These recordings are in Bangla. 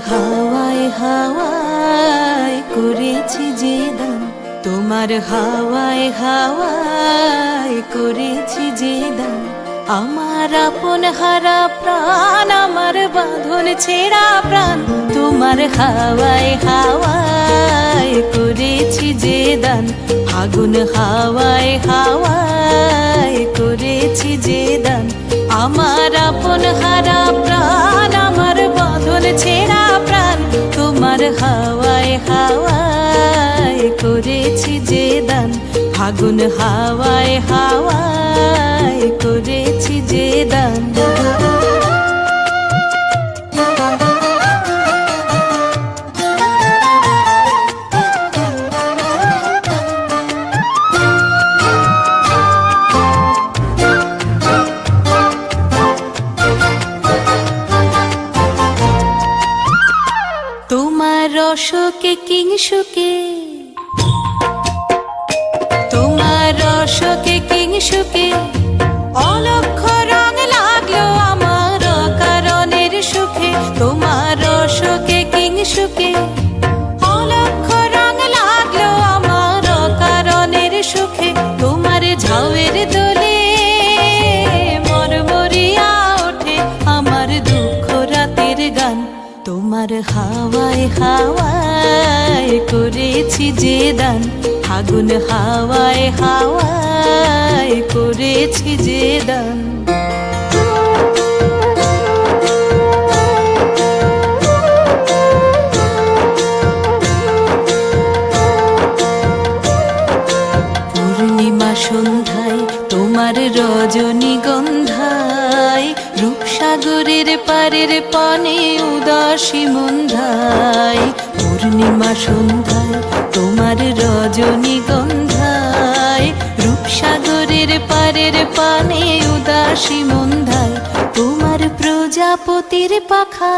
হাওয়ায় হাওয়ায় করেছি যে দান, তোমার হাওয়ায় হাওয়ায় করেছি যে দান। আমার আপন হারা প্রাণ, আমার বাঁধন ছেঁড়া প্রাণ, তোমার হাওয়ায় হাওয়ায় করেছি যে দান। ফাগুন হাওয়ায় হাওয়ায় করেছি যে দান। আমার আপন হারা প্রাণ, আমার বাঁধন ছেঁড়া প্রাণ, তোমার হাওয়ায় হাওয়ায় করেছি যে দান। ফাগুন হাওয়ায় হাওয়ায় করেছি যে দান। তোমার রসকে কিংসুকে, তোমার রসকে কিংসুকে অলক্ষ রং লাগলো আমার কারণের সুখে। তোমার রসকে কিংসুকে অলক্ষ রং লাগলো আমার কারণের সুখে। তোমার ঝাউয়ের দোলে মরমরিয়া ওঠে আমার দুঃখ রাতের গান। তোমার হাওয়ায় হাওয়ায় করেছি যে দান। ফাগুন হাওয়ায় হাওয়ায় করেছি যে দান। পূর্ণিমা সন্ধ্যায় তোমার রজনীগন্ধায়, রূপসাগরের পারের পানে উদাসী মন্ধায়। পূর্ণিমা সন্ধ্যায় তোমার রজনীগন্ধায়, রূপসাগরের পারের পানে উদাসী মন্ধায়। তোমার প্রজাপতির পাখা,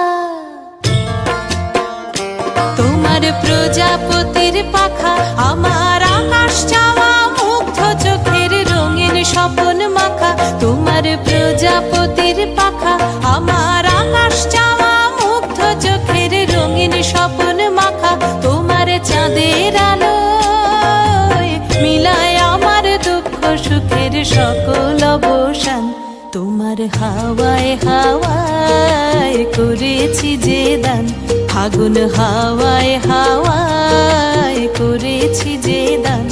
তোমার প্রজাপতির পাখা আমার আকাশ চাওয়া মুগ্ধ চোখের রঙিন স্বপন মাখা। তোমার প্রজাপতির পাখা আমার আকাশ চাওয়া মুগ্ধ চোখের রঙিন স্বপন মাখা। তোমার চাঁদের আলোয় মিলায় আমার দুঃখ সুখের সকল অবসান। তোমার হাওয়ায় হাওয়ায় করেছি যে দান। ফাগুন হাওয়ায় হাওয়ায় করেছি যে দান।